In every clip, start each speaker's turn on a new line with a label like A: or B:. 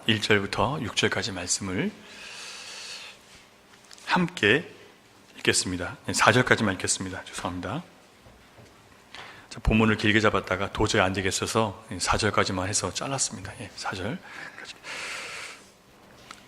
A: 1절부터 6절까지 말씀을 함께 읽겠습니다. 4절까지만 읽겠습니다. 죄송합니다. 본문을 길게 잡았다가 도저히 안 되겠어서 4절까지만 해서 잘랐습니다. 4절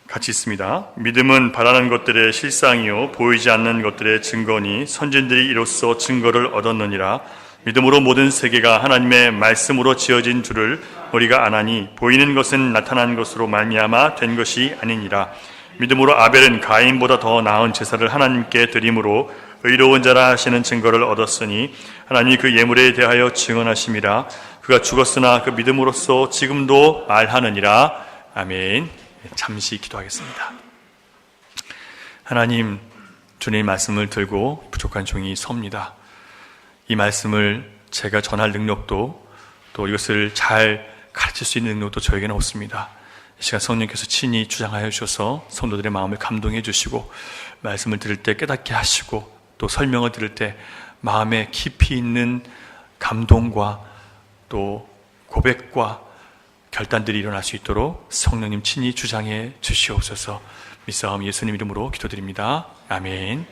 A: 같이 있습니다. 믿음은 바라는 것들의 실상이요 보이지 않는 것들의 증거니 선진들이 이로써 증거를 얻었느니라. 믿음으로 모든 세계가 하나님의 말씀으로 지어진 줄을 우리가 아나니 보이는 것은 나타난 것으로 말미암아 된 것이 아니니라. 믿음으로 아벨은 가인보다 더 나은 제사를 하나님께 드림으로 의로운 자라 하시는 증거를 얻었으니 하나님이 그 예물에 대하여 증언하심이라. 그가 죽었으나 그 믿음으로써 지금도 말하느니라. 아멘. 잠시 기도하겠습니다. 하나님, 주님 말씀을 들고 부족한 종이 섭니다. 이 말씀을 제가 전할 능력도 또 이것을 잘 가르칠 수 있는 능력도 저에게는 없습니다. 이 시간 성령께서 친히 주장하여 주셔서 성도들의 마음을 감동해 주시고 말씀을 들을 때 깨닫게 하시고 또 설명을 들을 때 마음에 깊이 있는 감동과 또 고백과 결단들이 일어날 수 있도록 성령님 친히 주장해 주시옵소서. 믿사옵 예수님 이름으로 기도드립니다. 아멘.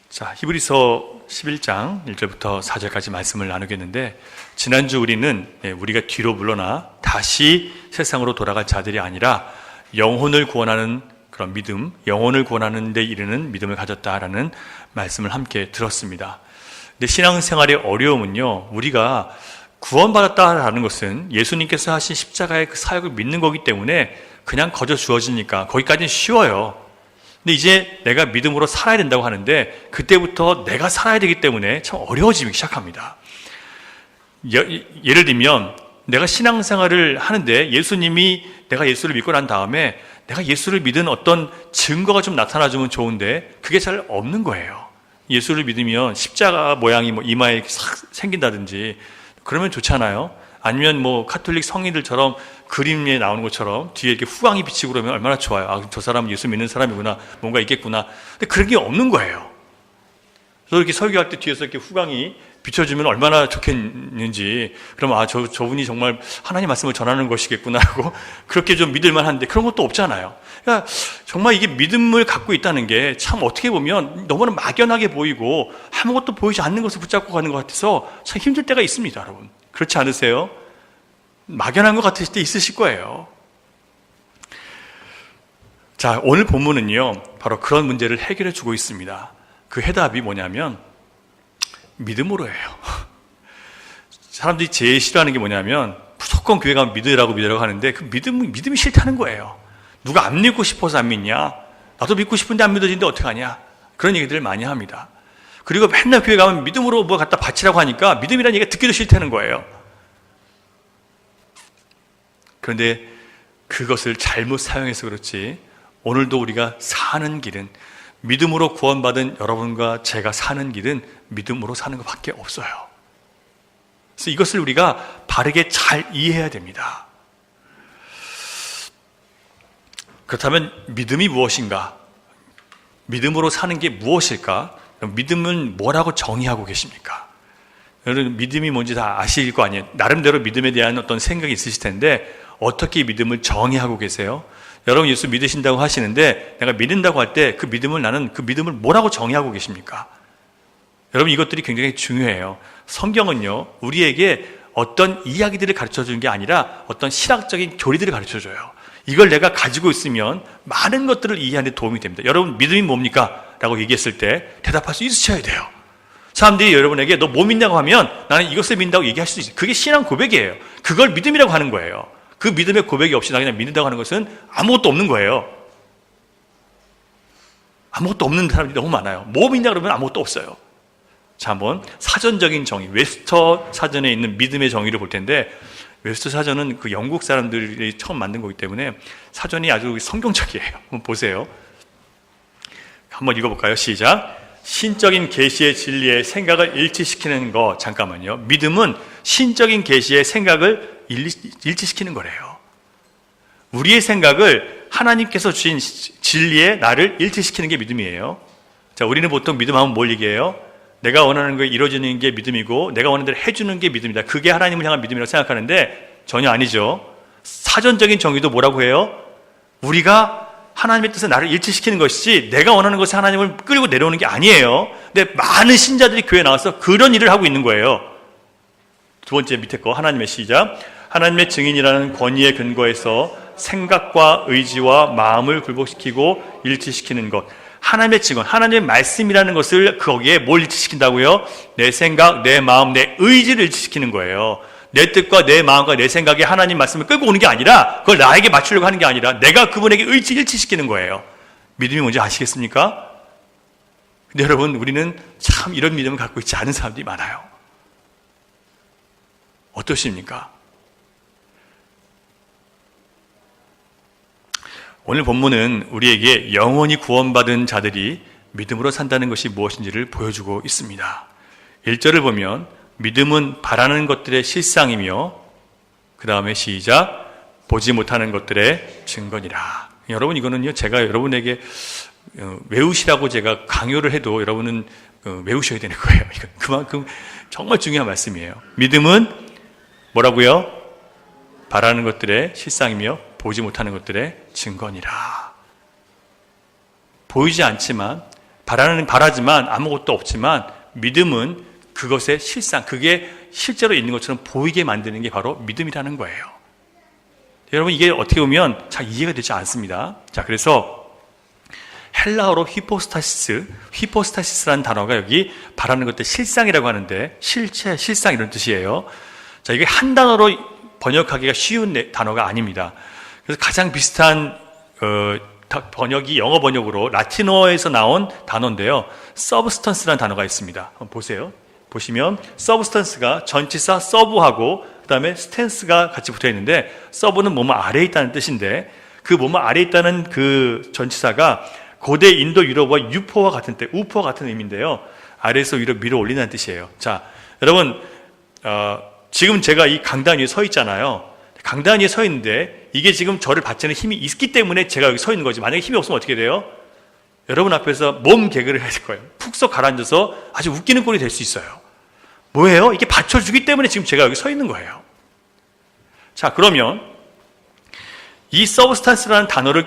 A: 자, 히브리서 11장 1절부터 4절까지 말씀을 나누겠는데, 지난주 우리는 우리가 뒤로 물러나 다시 세상으로 돌아갈 자들이 아니라 영혼을 구원하는 그런 믿음, 영혼을 구원하는 데 이르는 믿음을 가졌다라는 말씀을 함께 들었습니다. 근데 신앙생활의 어려움은요, 우리가 구원받았다라는 것은 예수님께서 하신 십자가의 그 사역을 믿는 거기 때문에 그냥 거저 주어지니까 거기까지는 쉬워요. 근데 이제 내가 믿음으로 살아야 된다고 하는데 그때부터 내가 살아야 되기 때문에 참 어려워지기 시작합니다. 예를 들면 내가 신앙생활을 하는데 예수님이, 내가 예수를 믿고 난 다음에 내가 예수를 믿은 어떤 증거가 좀 나타나주면 좋은데 그게 잘 없는 거예요. 예수를 믿으면 십자가 모양이 이마에 싹 생긴다든지 그러면 좋잖아요. 아니면 카톨릭 성인들처럼 그림에 나오는 것처럼 뒤에 이렇게 후광이 비치고 그러면 얼마나 좋아요. 아, 저 사람은 예수 믿는 사람이구나, 뭔가 있겠구나. 근데 그런 게 없는 거예요. 그래서 이렇게 설교할 때 뒤에서 이렇게 후광이 비춰주면 얼마나 좋겠는지, 그러면 저분이 정말 하나님 말씀을 전하는 것이겠구나 하고 그렇게 좀 믿을만 한데 그런 것도 없잖아요. 그러니까 정말 이게 믿음을 갖고 있다는 게 참 어떻게 보면 너무나 막연하게 보이고 아무것도 보이지 않는 것을 붙잡고 가는 것 같아서 참 힘들 때가 있습니다, 여러분. 그렇지 않으세요? 막연한 것 같으실 때 있으실 거예요. 자, 오늘 본문은요, 바로 그런 문제를 해결해 주고 있습니다. 그 해답이 뭐냐면 믿음으로예요. 사람들이 제일 싫어하는 게 뭐냐면 무조건 교회 가면 믿으라고 하는데 그 믿음이 싫다는 거예요. 누가 안 믿고 싶어서 안 믿냐? 나도 믿고 싶은데 안 믿어지는데 어떡하냐? 그런 얘기들을 많이 합니다. 그리고 맨날 교회 가면 믿음으로 뭐 갖다 바치라고 하니까 믿음이라는 얘기가 듣기도 싫다는 거예요. 그런데 그것을 잘못 사용해서 그렇지 오늘도 우리가 사는 길은, 믿음으로 구원받은 여러분과 제가 사는 길은 믿음으로 사는 것밖에 없어요. 그래서 이것을 우리가 바르게 잘 이해해야 됩니다. 그렇다면 믿음이 무엇인가? 믿음으로 사는 게 무엇일까? 믿음은 뭐라고 정의하고 계십니까? 여러분, 믿음이 뭔지 다 아실 거 아니에요? 나름대로 믿음에 대한 어떤 생각이 있으실 텐데 어떻게 믿음을 정의하고 계세요? 여러분 예수 믿으신다고 하시는데 내가 믿는다고 할 때 그 믿음을, 나는 그 믿음을 뭐라고 정의하고 계십니까? 여러분, 이것들이 굉장히 중요해요. 성경은요, 우리에게 어떤 이야기들을 가르쳐 주는 게 아니라 어떤 신학적인 교리들을 가르쳐 줘요. 이걸 내가 가지고 있으면 많은 것들을 이해하는 데 도움이 됩니다. 여러분, 믿음이 뭡니까? 라고 얘기했을 때 대답할 수 있으셔야 돼요. 사람들이 여러분에게 너 뭐 믿냐고 하면 나는 이것을 믿는다고 얘기할 수 있어요. 그게 신앙 고백이에요. 그걸 믿음이라고 하는 거예요. 그 믿음의 고백이 없이 나 그냥 믿는다고 하는 것은 아무것도 없는 거예요. 아무것도 없는 사람들이 너무 많아요. 뭐 믿냐 그러면 아무것도 없어요. 자, 한번 사전적인 정의, 웨스터 사전에 있는 믿음의 정의를 볼 텐데, 웨스터 사전은 그 영국 사람들이 처음 만든 거기 때문에 사전이 아주 성경적이에요. 한번 보세요. 한번 읽어볼까요? 시작. 신적인 계시의 진리의 생각을 일치시키는 거. 잠깐만요. 믿음은 신적인 계시의 생각을 일치시키는 거래요. 우리의 생각을 하나님께서 주신 진리에 나를 일치시키는 게 믿음이에요. 자, 우리는 보통 믿음하면 뭘 얘기해요? 내가 원하는 게 이루어지는 게 믿음이고 내가 원하는 대로 해주는 게 믿음이다. 그게 하나님을 향한 믿음이라고 생각하는데 전혀 아니죠. 사전적인 정의도 뭐라고 해요? 우리가 하나님의 뜻에 나를 일치시키는 것이지 내가 원하는 것에 하나님을 끌고 내려오는 게 아니에요. 근데 많은 신자들이 교회에 나와서 그런 일을 하고 있는 거예요. 두 번째 밑에 거 하나님의 시작. 하나님의 증인이라는 권위의 근거에서 생각과 의지와 마음을 굴복시키고 일치시키는 것. 하나님의 증언, 하나님의 말씀이라는 것을 거기에 뭘 일치시킨다고요? 내 생각, 내 마음, 내 의지를 일치시키는 거예요. 내 뜻과 내 마음과 내 생각에 하나님 말씀을 끌고 오는 게 아니라 그걸 나에게 맞추려고 하는 게 아니라 내가 그분에게 의지를 일치시키는 거예요. 믿음이 뭔지 아시겠습니까? 근데 여러분, 우리는 참 이런 믿음을 갖고 있지 않은 사람들이 많아요. 어떠십니까? 오늘 본문은 우리에게 영원히 구원받은 자들이 믿음으로 산다는 것이 무엇인지를 보여주고 있습니다. 1절을 보면 믿음은 바라는 것들의 실상이며 그 다음에 시작 보지 못하는 것들의 증거니라. 여러분 이거는요 제가 여러분에게 외우시라고 제가 강요를 해도 여러분은 외우셔야 되는 거예요. 그만큼 정말 중요한 말씀이에요. 믿음은 뭐라고요? 바라는 것들의 실상이며 보지 못하는 것들의 증거니라. 보이지 않지만 바라지만 아무것도 없지만 믿음은 그것의 실상, 그게 실제로 있는 것처럼 보이게 만드는 게 바로 믿음이라는 거예요. 여러분 이게 어떻게 보면 잘 이해가 되지 않습니다. 자, 그래서 헬라어로 히포스타시스라는 단어가 여기 바라는 것들 실상이라고 하는데 실체, 실상 이런 뜻이에요. 자, 이게 한 단어로 번역하기가 쉬운 단어가 아닙니다. 그래서 가장 비슷한 번역이 영어 번역으로 라틴어에서 나온 단어인데요. substance라는 단어가 있습니다. 한번 보세요. 보시면 substance가 전치사 서브하고 그 다음에 stance가 같이 붙어 있는데 서브는 뭐뭐 아래에 있다는 뜻인데 그 뭐뭐 아래에 있다는 그 전치사가 고대 인도 유럽어 유포와 같은 뜻, 우포와 같은 의미인데요. 아래에서 위로 밀어 올리는 뜻이에요. 자, 여러분 지금 제가 이 강단 위에 서 있잖아요. 강단 위에 서 있는데 이게 지금 저를 받치는 힘이 있기 때문에 제가 여기 서 있는 거지. 만약에 힘이 없으면 어떻게 돼요? 여러분 앞에서 몸 개그를 해야 될 거예요. 푹 썩 가라앉아서 아주 웃기는 꼴이 될 수 있어요. 뭐예요? 이게 받쳐주기 때문에 지금 제가 여기 서 있는 거예요. 자, 그러면 이 서브스탄스라는 단어를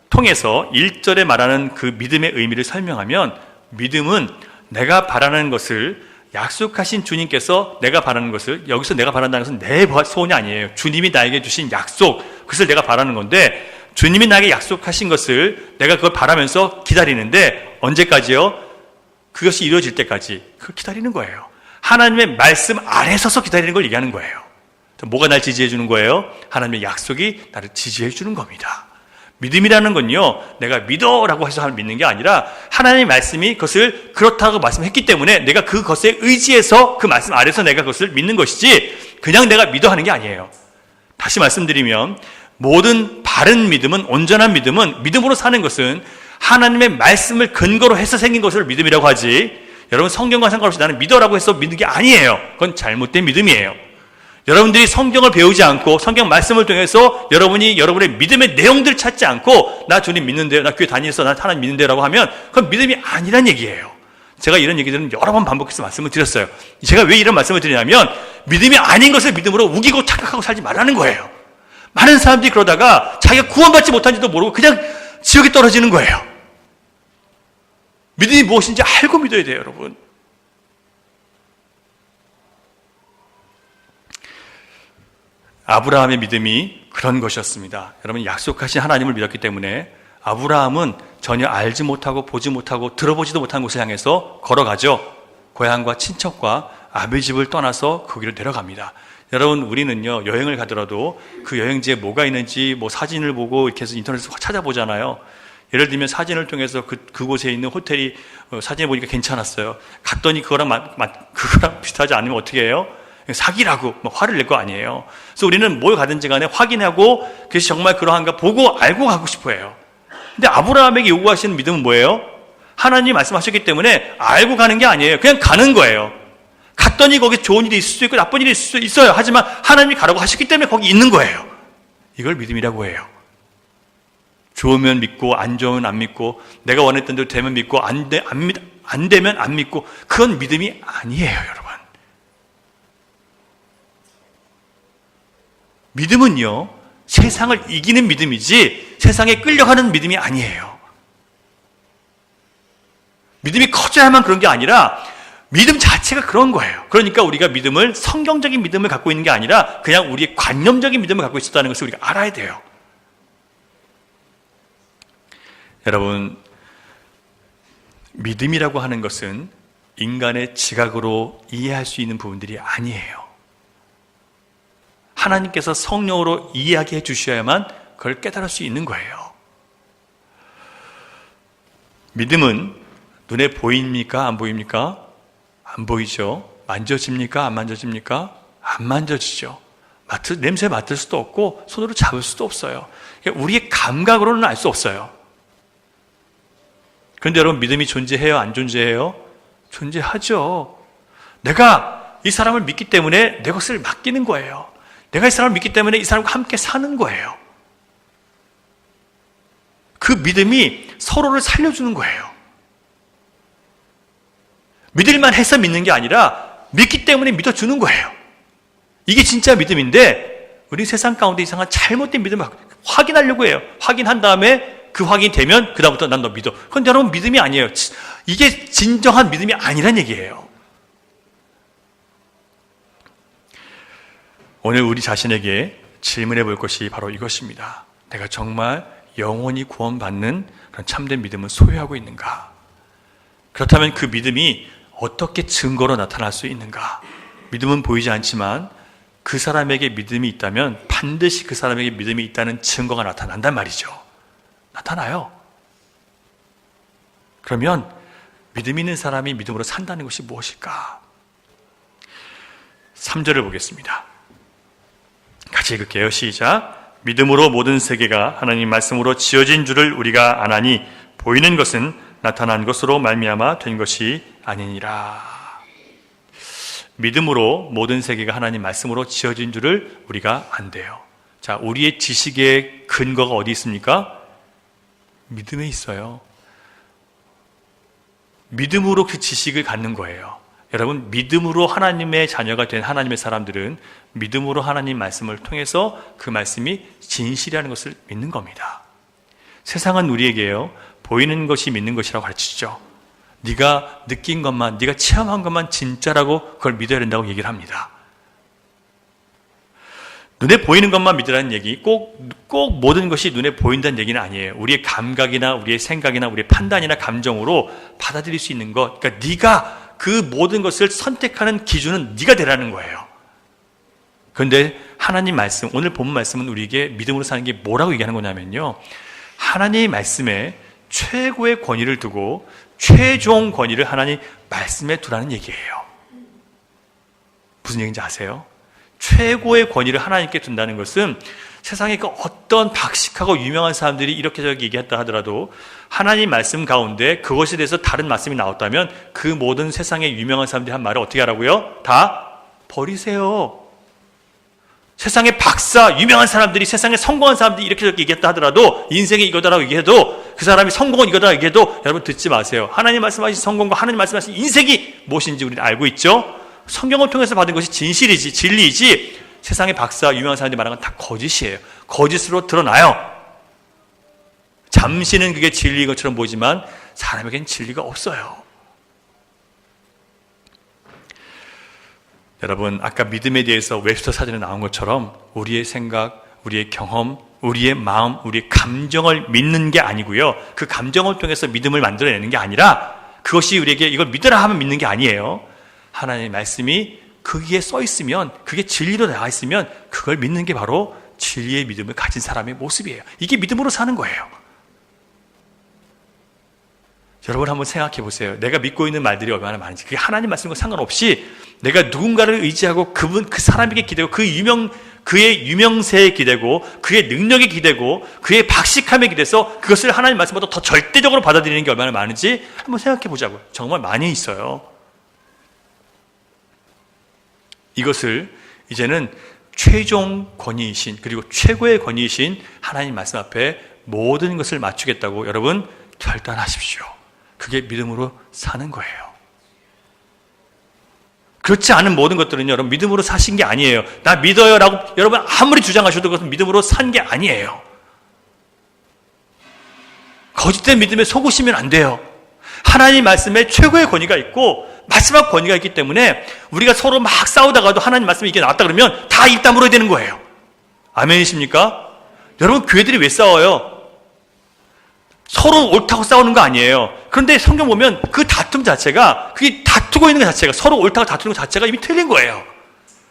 A: 통해서 1절에 말하는 그 믿음의 의미를 설명하면 믿음은 내가 바라는 것을 약속하신 주님께서 내가 바라는 것을 여기서 내가 바란다는 것은 내 소원이 아니에요. 주님이 나에게 주신 약속, 그것을 내가 바라는 건데 주님이 나에게 약속하신 것을 내가 그걸 바라면서 기다리는데 언제까지요? 그것이 이루어질 때까지 그걸 기다리는 거예요. 하나님의 말씀 아래 서서 기다리는 걸 얘기하는 거예요. 뭐가 날 지지해 주는 거예요? 하나님의 약속이 나를 지지해 주는 겁니다. 믿음이라는 건요, 내가 믿어라고 해서 믿는 게 아니라 하나님의 말씀이 그것을 그렇다고 말씀했기 때문에 내가 그것에 의지해서 그 말씀 아래서 내가 그것을 믿는 것이지 그냥 내가 믿어 하는 게 아니에요. 다시 말씀드리면 모든 바른 믿음은, 온전한 믿음은, 믿음으로 사는 것은 하나님의 말씀을 근거로 해서 생긴 것을 믿음이라고 하지, 여러분 성경과 상관없이 나는 믿어라고 해서 믿는 게 아니에요. 그건 잘못된 믿음이에요. 여러분들이 성경을 배우지 않고 성경 말씀을 통해서 여러분이 여러분의 믿음의 내용들을 찾지 않고 나 주님 믿는데요, 나 교회 다니면서 나 하나님 믿는데요 라고 하면 그건 믿음이 아니란 얘기예요. 제가 이런 얘기들은 여러 번 반복해서 말씀을 드렸어요. 제가 왜 이런 말씀을 드리냐면 믿음이 아닌 것을 믿음으로 우기고 착각하고 살지 말라는 거예요. 많은 사람들이 그러다가 자기가 구원받지 못한지도 모르고 그냥 지옥에 떨어지는 거예요. 믿음이 무엇인지 알고 믿어야 돼요, 여러분. 아브라함의 믿음이 그런 것이었습니다. 여러분, 약속하신 하나님을 믿었기 때문에 아브라함은 전혀 알지 못하고 보지 못하고 들어보지도 못한 곳을 향해서 걸어가죠. 고향과 친척과 아버지 집을 떠나서 거기로 내려갑니다. 여러분, 우리는요, 여행을 가더라도 그 여행지에 뭐가 있는지 뭐 사진을 보고 이렇게 해서 인터넷에서 찾아보잖아요. 예를 들면 사진을 통해서 그곳에 있는 호텔이 사진을 보니까 괜찮았어요. 갔더니 그거랑 비슷하지 않으면 어떻게 해요? 사기라고 화를 낼 거 아니에요. 그래서 우리는 뭘 가든지 간에 확인하고 그것이 정말 그러한가 보고 알고 가고 싶어 해요. 근데 아브라함에게 요구하시는 믿음은 뭐예요? 하나님이 말씀하셨기 때문에 알고 가는 게 아니에요. 그냥 가는 거예요. 갔더니 거기 좋은 일이 있을 수 있고 나쁜 일이 있을 수 있어요. 하지만 하나님이 가라고 하셨기 때문에 거기 있는 거예요. 이걸 믿음이라고 해요. 좋으면 믿고 안 좋으면 안 믿고 내가 원했던 대로 되면 믿고 안 되면 안 믿고 그건 믿음이 아니에요, 여러분. 믿음은요, 세상을 이기는 믿음이지 세상에 끌려가는 믿음이 아니에요. 믿음이 커져야만 그런 게 아니라 믿음 자체가 그런 거예요. 그러니까 우리가 믿음을 성경적인 믿음을 갖고 있는 게 아니라 그냥 우리의 관념적인 믿음을 갖고 있었다는 것을 우리가 알아야 돼요. 여러분, 믿음이라고 하는 것은 인간의 지각으로 이해할 수 있는 부분들이 아니에요. 하나님께서 성령으로 이야기해 주셔야만 그걸 깨달을 수 있는 거예요. 믿음은 눈에 보입니까? 안 보입니까? 안 보이죠. 만져집니까? 안 만져집니까? 안 만져지죠. 냄새 맡을 수도 없고 손으로 잡을 수도 없어요. 그러니까 우리의 감각으로는 알 수 없어요. 그런데 여러분, 믿음이 존재해요? 안 존재해요? 존재하죠. 내가 이 사람을 믿기 때문에 내 것을 맡기는 거예요. 내가 이 사람을 믿기 때문에 이 사람과 함께 사는 거예요. 그 믿음이 서로를 살려주는 거예요. 믿을만 해서 믿는 게 아니라 믿기 때문에 믿어주는 거예요. 이게 진짜 믿음인데 우리 세상 가운데 이상한 잘못된 믿음을 확인하려고 해요. 확인한 다음에 그 확인이 되면 그 다음부터 난 너 믿어. 그런데 여러분, 믿음이 아니에요. 이게 진정한 믿음이 아니란 얘기예요. 오늘 우리 자신에게 질문해 볼 것이 바로 이것입니다. 내가 정말 영원히 구원받는 그런 참된 믿음을 소유하고 있는가? 그렇다면 그 믿음이 어떻게 증거로 나타날 수 있는가? 믿음은 보이지 않지만 그 사람에게 믿음이 있다면 반드시 그 사람에게 믿음이 있다는 증거가 나타난단 말이죠. 나타나요. 그러면 믿음 있는 사람이 믿음으로 산다는 것이 무엇일까? 3절을 보겠습니다. 같이 읽을게요. 시작. 믿음으로 모든 세계가 하나님 말씀으로 지어진 줄을 우리가 아나니 보이는 것은 나타난 것으로 말미암아 된 것이 아니니라. 믿음으로 모든 세계가 하나님 말씀으로 지어진 줄을 우리가 안대요. 자, 우리의 지식의 근거가 어디 있습니까? 믿음에 있어요. 믿음으로 그 지식을 갖는 거예요. 여러분, 믿음으로 하나님의 자녀가 된 하나님의 사람들은 믿음으로 하나님 말씀을 통해서 그 말씀이 진실이라는 것을 믿는 겁니다. 세상은 우리에게요, 보이는 것이 믿는 것이라고 가르치죠. 네가 느낀 것만, 네가 체험한 것만 진짜라고 그걸 믿어야 된다고 얘기를 합니다. 눈에 보이는 것만 믿으라는 얘기, 꼭 모든 것이 눈에 보인다는 얘기는 아니에요. 우리의 감각이나 우리의 생각이나 우리의 판단이나 감정으로 받아들일 수 있는 것, 그러니까 네가 그 모든 것을 선택하는 기준은 네가 되라는 거예요. 그런데 하나님 말씀, 오늘 본 말씀은 우리에게 믿음으로 사는 게 뭐라고 얘기하는 거냐면요, 하나님의 말씀에 최고의 권위를 두고 최종 권위를 하나님 말씀에 두라는 얘기예요. 무슨 얘기인지 아세요? 최고의 권위를 하나님께 둔다는 것은 세상에 그 어떤 박식하고 유명한 사람들이 이렇게 저렇게 얘기했다 하더라도 하나님 말씀 가운데 그것에 대해서 다른 말씀이 나왔다면 그 모든 세상의 유명한 사람들이 한 말을 어떻게 하라고요? 다 버리세요. 세상의 박사, 유명한 사람들이, 세상에 성공한 사람들이 이렇게 저렇게 얘기했다 하더라도, 인생이 이거다라고 얘기해도, 그 사람이 성공은 이거다라고 얘기해도 여러분 듣지 마세요. 하나님 말씀하신 성공과 하나님 말씀하신 인생이 무엇인지 우리는 알고 있죠? 성경을 통해서 받은 것이 진실이지, 진리이지, 세상의 박사, 유명한 사람들이 말하는 건 다 거짓이에요. 거짓으로 드러나요. 잠시는 그게 진리인 것처럼 보이지만 사람에겐 진리가 없어요. 여러분, 아까 믿음에 대해서 웹스터 사전에 나온 것처럼 우리의 생각, 우리의 경험, 우리의 마음, 우리의 감정을 믿는 게 아니고요, 그 감정을 통해서 믿음을 만들어내는 게 아니라 그것이 우리에게 이걸 믿으라 하면 믿는 게 아니에요. 하나님의 말씀이 거기에 써 있으면, 그게 진리로 나와 있으면 그걸 믿는 게 바로 진리의 믿음을 가진 사람의 모습이에요. 이게 믿음으로 사는 거예요. 여러분 한번 생각해 보세요. 내가 믿고 있는 말들이 얼마나 많은지. 그게 하나님 말씀과 상관없이 내가 누군가를 의지하고 그 사람에게 기대고 그의 유명세에 기대고 그의 능력에 기대고 그의 박식함에 기대서 그것을 하나님 말씀보다 더 절대적으로 받아들이는 게 얼마나 많은지 한번 생각해 보자고요. 정말 많이 있어요. 이것을 이제는 최종 권위이신, 그리고 최고의 권위이신 하나님 말씀 앞에 모든 것을 맞추겠다고 여러분 결단하십시오. 그게 믿음으로 사는 거예요. 그렇지 않은 모든 것들은요, 여러분 믿음으로 사신 게 아니에요. 나 믿어요 라고 여러분 아무리 주장하셔도 그것은 믿음으로 산 게 아니에요. 거짓된 믿음에 속으시면 안 돼요. 하나님 말씀에 최고의 권위가 있고 마지막 권위가 있기 때문에 우리가 서로 막 싸우다가도 하나님 말씀이 이게 나왔다 그러면 다 입 다물어야 되는 거예요. 아멘이십니까? 여러분 교회들이 왜 싸워요? 서로 옳다고 싸우는 거 아니에요. 그런데 성경 보면 그 다툼 자체가, 그게 다투고 있는 것 자체가, 서로 옳다고 다투는 것 자체가 이미 틀린 거예요.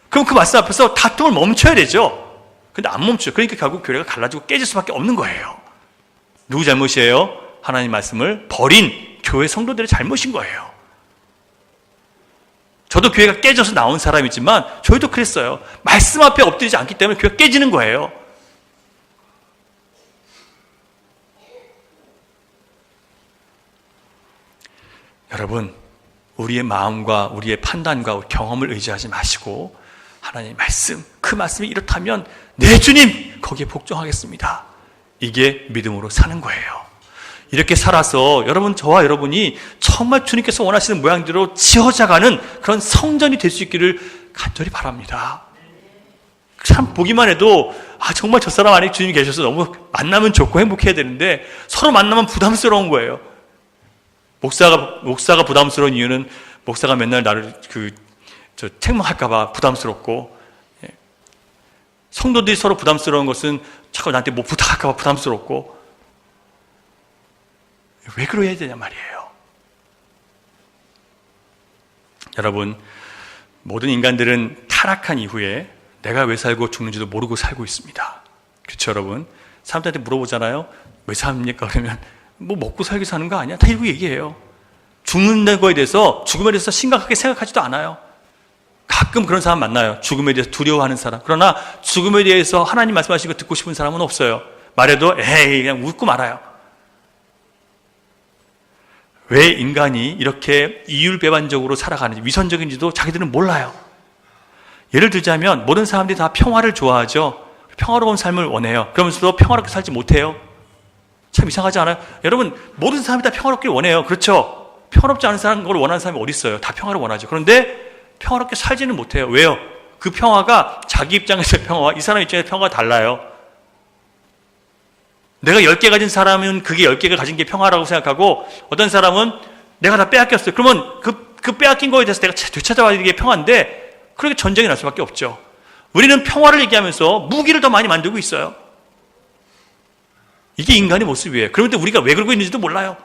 A: 그럼 그 말씀 앞에서 다툼을 멈춰야 되죠. 근데 안 멈춰요. 그러니까 결국 교회가 갈라지고 깨질 수밖에 없는 거예요. 누구 잘못이에요? 하나님 말씀을 버린 교회 성도들의 잘못인 거예요. 저도 교회가 깨져서 나온 사람이지만 저희도 그랬어요. 말씀 앞에 엎드리지 않기 때문에 교회가 깨지는 거예요. 여러분, 우리의 마음과 우리의 판단과 경험을 의지하지 마시고 하나님의 말씀, 그 말씀이 이렇다면 내 주님 거기에 복종하겠습니다. 이게 믿음으로 사는 거예요. 이렇게 살아서 여러분, 저와 여러분이 정말 주님께서 원하시는 모양대로 지어져가는 그런 성전이 될 수 있기를 간절히 바랍니다. 참 보기만 해도 정말 저 사람 안에 주님이 계셔서 너무 만나면 좋고 행복해야 되는데 서로 만나면 부담스러운 거예요. 목사가 부담스러운 이유는 목사가 맨날 나를 책망할까봐 부담스럽고, 성도들이 서로 부담스러운 것은 자꾸 나한테 뭐 부탁할까봐 부담스럽고, 왜 그러야 되냐 말이에요. 여러분, 모든 인간들은 타락한 이후에 내가 왜 살고 죽는지도 모르고 살고 있습니다. 그렇죠, 여러분? 사람들한테 물어보잖아요. 왜 삽니까? 그러면 뭐 먹고 살기 사는 거 아니야? 다 이러고 얘기해요. 죽는 거에 대해서, 죽음에 대해서 심각하게 생각하지도 않아요. 가끔 그런 사람 만나요. 죽음에 대해서 두려워하는 사람. 그러나 죽음에 대해서 하나님 말씀하시는 거 듣고 싶은 사람은 없어요. 말해도 에이 그냥 웃고 말아요. 왜 인간이 이렇게 이율배반적으로 살아가는지, 위선적인지도 자기들은 몰라요. 예를 들자면 모든 사람들이 다 평화를 좋아하죠. 평화로운 삶을 원해요. 그러면서도 평화롭게 살지 못해요. 참 이상하지 않아요? 여러분, 모든 사람이 다 평화롭길 원해요. 그렇죠? 평화롭지 않은 사람, 걸 원하는 사람이 어디 있어요? 다 평화를 원하죠. 그런데 평화롭게 살지는 못해요. 왜요? 그 평화가 자기 입장에서의 평화와 이 사람 입장에서의 평화가 달라요. 내가 10개 가진 사람은 그게 10개가 가진 게 평화라고 생각하고, 어떤 사람은 내가 다 빼앗겼어요. 그러면 그 빼앗긴 거에 대해서 내가 되찾아와야 이게 평화인데, 그렇게 전쟁이 날 수밖에 없죠. 우리는 평화를 얘기하면서 무기를 더 많이 만들고 있어요. 이게 인간의 모습이에요. 그런데 우리가 왜 그러고 있는지도 몰라요.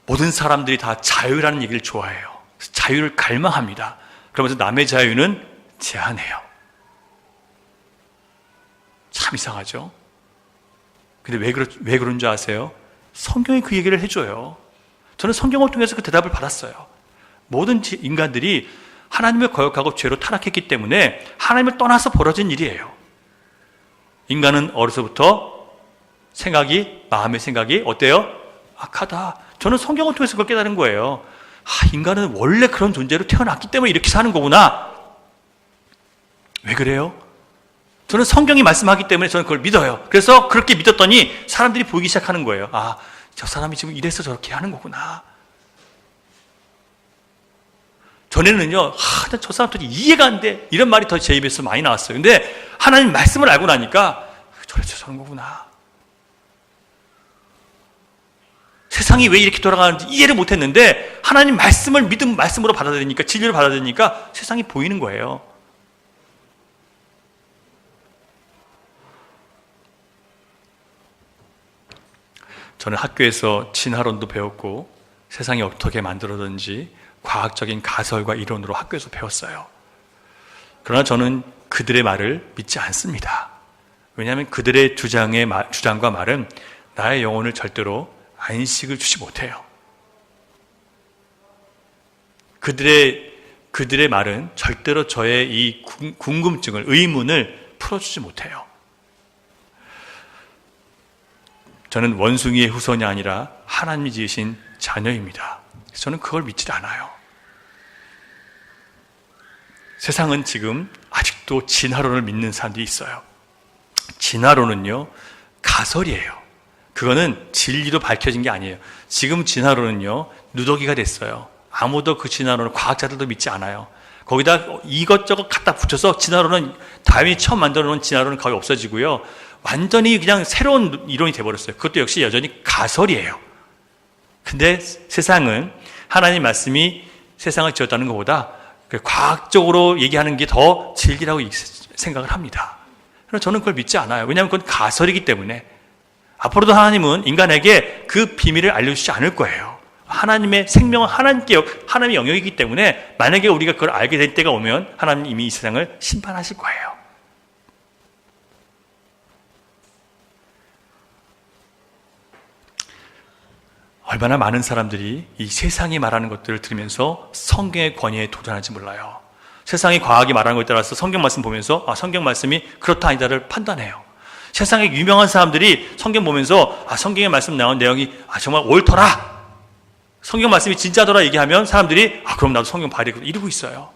A: 모든 사람들이 다 자유라는 얘기를 좋아해요. 자유를 갈망합니다. 그러면서 남의 자유는 제한해요. 참 이상하죠? 근데 왜 그런 줄 아세요? 성경이 그 얘기를 해줘요. 저는 성경을 통해서 그 대답을 받았어요. 모든 인간들이 하나님을 거역하고 죄로 타락했기 때문에 하나님을 떠나서 벌어진 일이에요. 인간은 어려서부터 마음의 생각이 어때요? 악하다. 저는 성경을 통해서 그걸 깨달은 거예요. 인간은 원래 그런 존재로 태어났기 때문에 이렇게 사는 거구나. 왜 그래요? 저는 성경이 말씀하기 때문에 저는 그걸 믿어요. 그래서 그렇게 믿었더니 사람들이 보이기 시작하는 거예요. 저 사람이 지금 이래서 저렇게 하는 거구나. 전에는요, 저 사람 도대체 이해가 안 돼. 이런 말이 더 제 입에서 많이 나왔어요. 근데 하나님 말씀을 알고 나니까 저래서 저런 거구나. 세상이 왜 이렇게 돌아가는지 이해를 못했는데 하나님 말씀을 믿음 말씀으로 받아들이니까, 진리를 받아들이니까 세상이 보이는 거예요. 저는 학교에서 진화론도 배웠고 세상이 어떻게 만들어졌는지 과학적인 가설과 이론으로 학교에서 배웠어요. 그러나 저는 그들의 말을 믿지 않습니다. 왜냐하면 그들의 주장과 말은 나의 영혼을 절대로 안식을 주지 못해요. 그들의 말은 절대로 저의 이 궁금증을, 의문을 풀어주지 못해요. 저는 원숭이의 후손이 아니라 하나님이 지으신 자녀입니다. 저는 그걸 믿지 않아요. 세상은 지금 아직도 진화론을 믿는 사람들이 있어요. 진화론은요, 가설이에요. 그거는 진리로 밝혀진 게 아니에요. 지금 진화론은요, 누더기가 됐어요. 아무도 그 진화론을, 과학자들도 믿지 않아요. 거기다 이것저것 갖다 붙여서 진화론은, 다윈이 처음 만들어 놓은 진화론은 거의 없어지고요. 완전히 그냥 새로운 이론이 돼버렸어요. 그것도 역시 여전히 가설이에요. 근데 세상은 하나님 말씀이 세상을 지었다는 것보다 과학적으로 얘기하는 게 더 진리라고 생각을 합니다. 그래서 저는 그걸 믿지 않아요. 왜냐하면 그건 가설이기 때문에. 앞으로도 하나님은 인간에게 그 비밀을 알려주지 않을 거예요. 하나님의 생명은 하나님의 영역이기 때문에 만약에 우리가 그걸 알게 될 때가 오면 하나님은 이미 이 세상을 심판하실 거예요. 얼마나 많은 사람들이 이 세상이 말하는 것들을 들으면서 성경의 권위에 도전할지 몰라요. 세상이 과학이 말하는 것에 따라서 성경 말씀 보면서 성경 말씀이 그렇다 아니다를 판단해요. 세상에 유명한 사람들이 성경 보면서 성경에 말씀 나온 내용이 정말 옳더라, 성경 말씀이 진짜더라 얘기하면 사람들이 그럼 나도 성경 봐야 되겠다 이러고 있어요.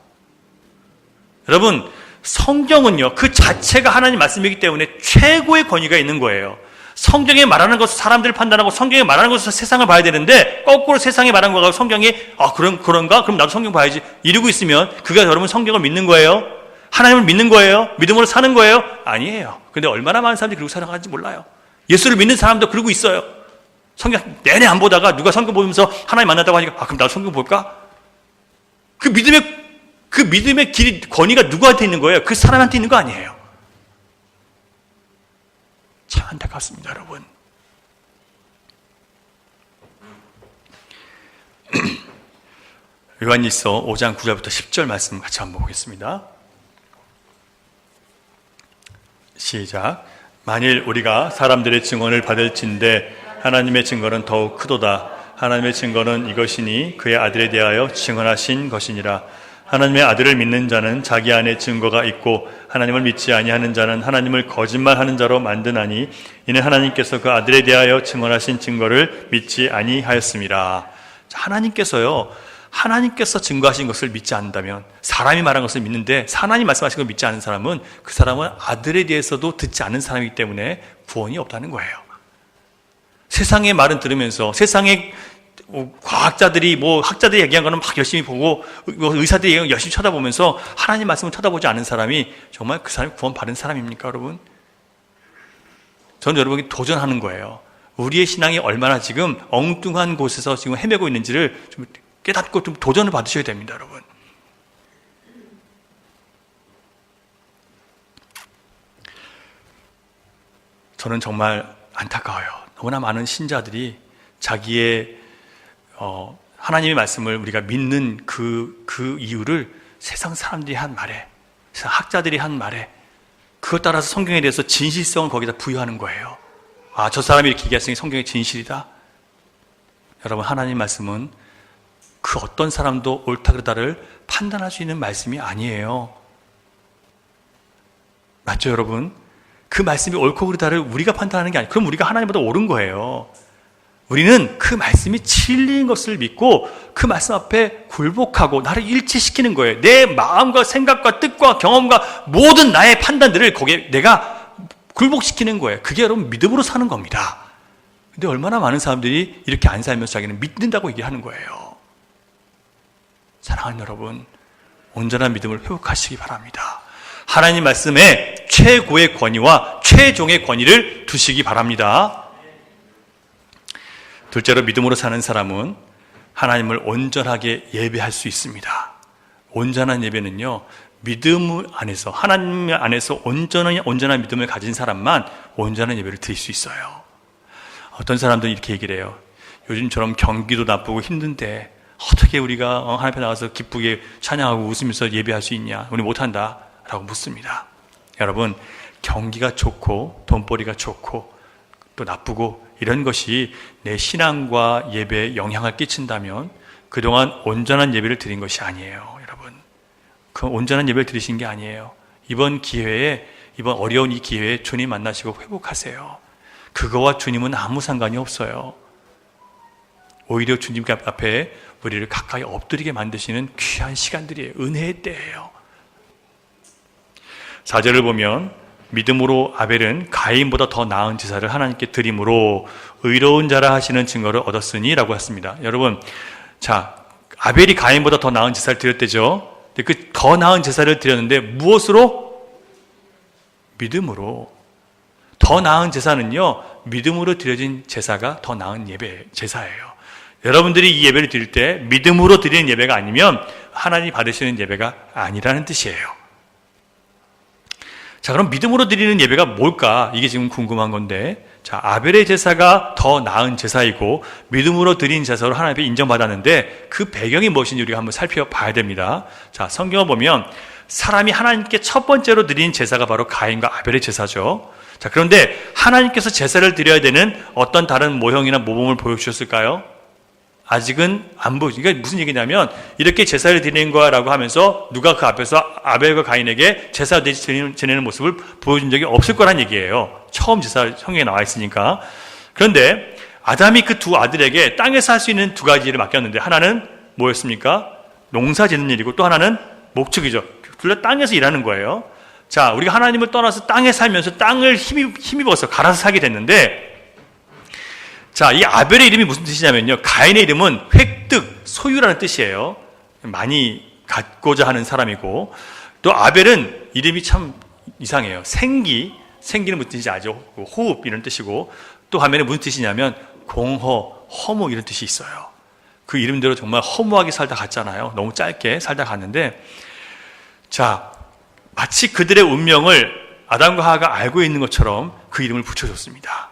A: 여러분, 성경은요, 그 자체가 하나님 말씀이기 때문에 최고의 권위가 있는 거예요. 성경에 말하는 것을 사람들을 판단하고 성경에 말하는 것을 세상을 봐야 되는데 거꾸로 세상에 말하는 거가 성경이 그런가? 그럼 나도 성경 봐야지 이러고 있으면 그가 여러분 성경을 믿는 거예요? 하나님을 믿는 거예요? 믿음으로 사는 거예요? 아니에요. 근데 얼마나 많은 사람들이 그러고 살아가는지 몰라요. 예수를 믿는 사람도 그러고 있어요. 성경 내내 안 보다가 누가 성경 보면서 하나님 만났다고 하니까 그럼 나도 성경 볼까? 그 믿음의 길이, 권위가 누구한테 있는 거예요? 그 사람한테 있는 거 아니에요. 참 안타깝습니다, 여러분. 요한일서 5장 9절부터 10절 말씀 같이 한번 보겠습니다. 시작. 만일 우리가 사람들의 증언을 받을진대 하나님의 증거는 더욱 크도다. 하나님의 증거는 이것이니 그의 아들에 대하여 증언하신 것이니라. 하나님의 아들을 믿는 자는 자기 안에 증거가 있고 하나님을 믿지 아니하는 자는 하나님을 거짓말하는 자로 만드나니 이는 하나님께서 그 아들에 대하여 증언하신 증거를 믿지 아니하였습니다. 하나님께서 증거하신 것을 믿지 않는다면, 사람이 말한 것을 믿는데 하나님 말씀하신 걸 믿지 않는 사람은 그 사람은 아들에 대해서도 듣지 않는 사람이기 때문에 구원이 없다는 거예요. 세상의 말은 들으면서, 세상의 과학자들이 학자들이 얘기한 거는 막 열심히 보고 의사들이 얘기한 거 열심히 쳐다보면서 하나님 말씀을 쳐다보지 않는 사람이 정말 그 사람이 구원 받은 사람입니까, 여러분? 저는 여러분에게 도전하는 거예요. 우리의 신앙이 얼마나 지금 엉뚱한 곳에서 지금 헤매고 있는지를 좀 깨닫고 좀 도전을 받으셔야 됩니다, 여러분. 저는 정말 안타까워요. 너무나 많은 신자들이 자기의 하나님의 말씀을 우리가 믿는 그 이유를 세상 사람들이 한 말에, 세상 학자들이 한 말에, 그것 따라서 성경에 대해서 진실성을 거기다 부여하는 거예요. 저 사람이 이렇게 얘기했으니 성경이 진실이다. 여러분, 하나님 말씀은 그 어떤 사람도 옳다 그르다를 판단할 수 있는 말씀이 아니에요. 맞죠, 여러분? 그 말씀이 옳고 그르다를 우리가 판단하는 게 아니에요. 그럼 우리가 하나님보다 옳은 거예요. 우리는 그 말씀이 진리인 것을 믿고 그 말씀 앞에 굴복하고 나를 일치시키는 거예요. 내 마음과 생각과 뜻과 경험과 모든 나의 판단들을 거기에 내가 굴복시키는 거예요. 그게 여러분 믿음으로 사는 겁니다. 근데 얼마나 많은 사람들이 이렇게 안 살면서 자기는 믿는다고 얘기하는 거예요. 사랑하는 여러분, 온전한 믿음을 회복하시기 바랍니다. 하나님 말씀에 최고의 권위와 최종의 권위를 두시기 바랍니다. 둘째로, 믿음으로 사는 사람은 하나님을 온전하게 예배할 수 있습니다. 온전한 예배는요, 믿음 안에서, 하나님 안에서 온전한 믿음을 가진 사람만 온전한 예배를 드릴 수 있어요. 어떤 사람들은 이렇게 얘기를 해요. 요즘처럼 경기도 나쁘고 힘든데 어떻게 우리가 하나님 앞에 나가서 기쁘게 찬양하고 웃으면서 예배할 수 있냐? 우리 못한다 라고 묻습니다. 여러분, 경기가 좋고 돈벌이가 좋고 또 나쁘고 이런 것이 내 신앙과 예배에 영향을 끼친다면 그동안 온전한 예배를 드린 것이 아니에요, 여러분. 그 온전한 예배를 드리신 게 아니에요. 이번 어려운 이 기회에 주님 만나시고 회복하세요. 그거와 주님은 아무 상관이 없어요. 오히려 주님 앞에 우리를 가까이 엎드리게 만드시는 귀한 시간들이에요. 은혜의 때예요. 4절을 보면 믿음으로 아벨은 가인보다 더 나은 제사를 하나님께 드림으로 의로운 자라 하시는 증거를 얻었으니 라고 했습니다. 여러분, 자, 아벨이 가인보다 더 나은 제사를 드렸대죠. 그 더 나은 제사를 드렸는데 무엇으로? 믿음으로. 더 나은 제사는요, 믿음으로 드려진 제사가 더 나은 제사예요. 여러분들이 이 예배를 드릴 때 믿음으로 드리는 예배가 아니면 하나님이 받으시는 예배가 아니라는 뜻이에요. 자, 그럼 믿음으로 드리는 예배가 뭘까? 이게 지금 궁금한 건데, 자, 아벨의 제사가 더 나은 제사이고 믿음으로 드린 제사로 하나님께 인정받았는데 그 배경이 무엇인지 우리가 한번 살펴봐야 됩니다. 자, 성경을 보면 사람이 하나님께 첫 번째로 드린 제사가 바로 가인과 아벨의 제사죠. 자, 그런데 하나님께서 제사를 드려야 되는 어떤 다른 모형이나 모범을 보여주셨을까요? 아직은 안 보여주죠. 그러니까 무슨 얘기냐면 이렇게 제사를 드리는 거라고 하면서 누가 그 앞에서 아벨과 가인에게 제사 지내는 모습을 보여준 적이 없을 거란 얘기예요. 처음 제사 성경에 나와 있으니까. 그런데 아담이 그 두 아들에게 땅에서 할 수 있는 두 가지 일을 맡겼는데 하나는 뭐였습니까? 농사 짓는 일이고 또 하나는 목축이죠. 둘 다 땅에서 일하는 거예요. 자, 우리가 하나님을 떠나서 땅에 살면서 땅을 힘입어서 갈아서 살게 됐는데, 자, 이 아벨의 이름이 무슨 뜻이냐면요, 가인의 이름은 획득, 소유라는 뜻이에요. 많이 갖고자 하는 사람이고, 또 아벨은 이름이 참 이상해요. 생기는 무슨 뜻인지 아죠? 호흡 이런 뜻이고, 또 반면에 무슨 뜻이냐면 공허, 허무 이런 뜻이 있어요. 그 이름대로 정말 허무하게 살다 갔잖아요. 너무 짧게 살다 갔는데, 자, 마치 그들의 운명을 아담과 하와가 알고 있는 것처럼 그 이름을 붙여줬습니다.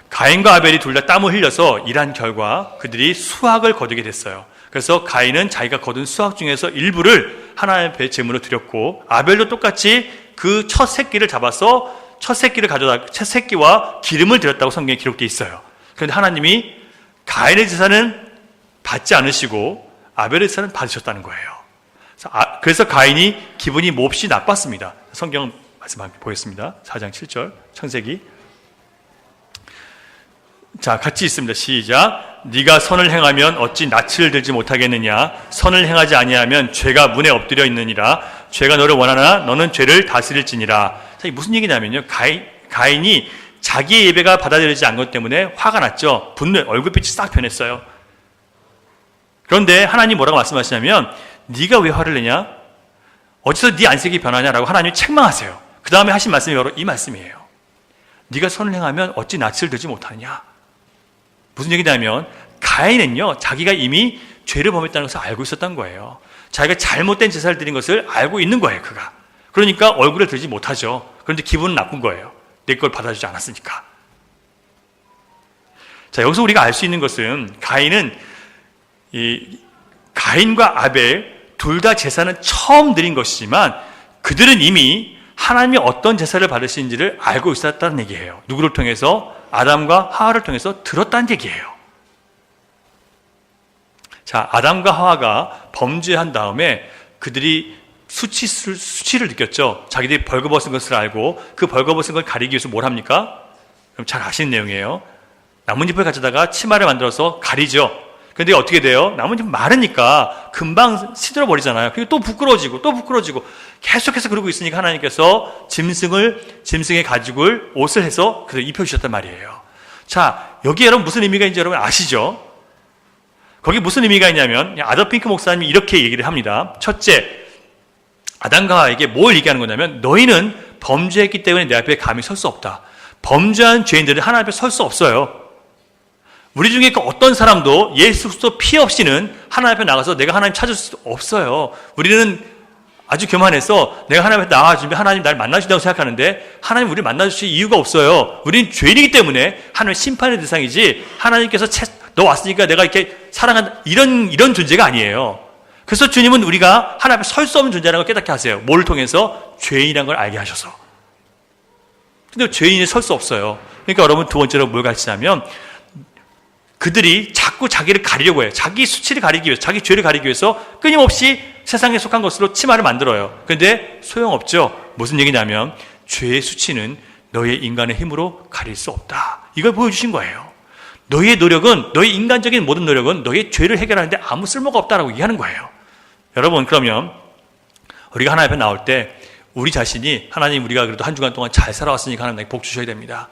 A: 가인과 아벨이 둘 다 땀을 흘려서 일한 결과 그들이 수확을 거두게 됐어요. 그래서 가인은 자기가 거둔 수확 중에서 일부를 하나님 앞에 제물로 드렸고, 아벨도 똑같이 그 첫 새끼를 잡아서 첫 새끼와 기름을 드렸다고 성경에 기록되어 있어요. 그런데 하나님이 가인의 제사는 받지 않으시고 아벨의 제사는 받으셨다는 거예요. 그래서 가인이 기분이 몹시 나빴습니다. 성경 말씀 함께 보겠습니다. 4장 7절 창세기. 자, 같이 있습니다. 시작. 네가 선을 행하면 어찌 낯을 들지 못하겠느냐? 선을 행하지 아니하면 죄가 문에 엎드려 있느니라. 죄가 너를 원하나 너는 죄를 다스릴지니라. 자, 이게 무슨 얘기냐면요, 가인이 자기의 예배가 받아들여지지 않은 것 때문에 화가 났죠. 얼굴빛이 싹 변했어요. 그런데 하나님 뭐라고 말씀하시냐면, 네가 왜 화를 내냐? 어디서 네 안색이 변하냐라고 하나님이 책망하세요. 그 다음에 하신 말씀이 바로 이 말씀이에요. 네가 선을 행하면 어찌 낯을 들지 못하느냐? 무슨 얘기냐면 가인은요, 자기가 이미 죄를 범했다는 것을 알고 있었던 거예요. 자기가 잘못된 제사를 드린 것을 알고 있는 거예요, 그가. 그러니까 얼굴을 들지 못하죠. 그런데 기분은 나쁜 거예요. 내 걸 받아주지 않았으니까. 자, 여기서 우리가 알 수 있는 것은 가인과 아벨 둘 다 제사는 처음 드린 것이지만 그들은 이미 하나님이 어떤 제사를 받으시는지를 알고 있었다는 얘기예요. 누구를 통해서? 아담과 하와를 통해서 들었다는 얘기예요. 자, 아담과 하와가 범죄한 다음에 그들이 수치를 느꼈죠. 자기들이 벌거벗은 것을 알고 그 벌거벗은 걸 가리기 위해서 뭘 합니까? 그럼 잘 아시는 내용이에요. 나뭇잎을 가져다가 치마를 만들어서 가리죠. 근데 어떻게 돼요? 나뭇잎 마르니까 금방 시들어버리잖아요. 그리고 또 부끄러지고 계속해서 그러고 있으니까 하나님께서 짐승의 가죽을 옷을 해서 그를 입혀주셨단 말이에요. 자, 여기 여러분 무슨 의미가 있는지 여러분 아시죠? 거기 무슨 의미가 있냐면 아더 핑크 목사님이 이렇게 얘기를 합니다. 첫째, 아담과 하와에게 뭘 얘기하는 거냐면 너희는 범죄했기 때문에 내 앞에 감히 설 수 없다. 범죄한 죄인들은 하나님 앞에 설 수 없어요. 우리 중에 그 어떤 사람도 예수 그리스도 피 없이는 하나님 앞에 나가서 내가 하나님 찾을 수 없어요. 우리는 아주 교만해서 내가 하나님 앞에 나와주면 하나님 날 만나주신다고 생각하는데 하나님 우리를 만나주실 이유가 없어요. 우리는 죄인이기 때문에 하나님의 심판의 대상이지 하나님께서 너 왔으니까 내가 이렇게 사랑한다 이런 존재가 아니에요. 그래서 주님은 우리가 하나님 앞에 설 수 없는 존재라는 걸 깨닫게 하세요. 뭘 통해서? 죄인이라는 걸 알게 하셔서. 근데 죄인이 설 수 없어요. 그러니까 여러분 두 번째로 뭘 가르치냐면 그들이 자꾸 자기를 가리려고 해요. 자기 수치를 가리기 위해서, 자기 죄를 가리기 위해서 끊임없이 세상에 속한 것으로 치마를 만들어요. 그런데 소용없죠. 무슨 얘기냐면 죄의 수치는 너의 인간의 힘으로 가릴 수 없다. 이걸 보여주신 거예요. 너의 노력은, 너의 인간적인 모든 노력은 너의 죄를 해결하는데 아무 쓸모가 없다라고 얘기하는 거예요. 여러분, 그러면 우리가 하나님 앞에 나올 때 우리 자신이 하나님 우리가 그래도 한 주간 동안 잘 살아왔으니까 하나님 복 주셔야 됩니다.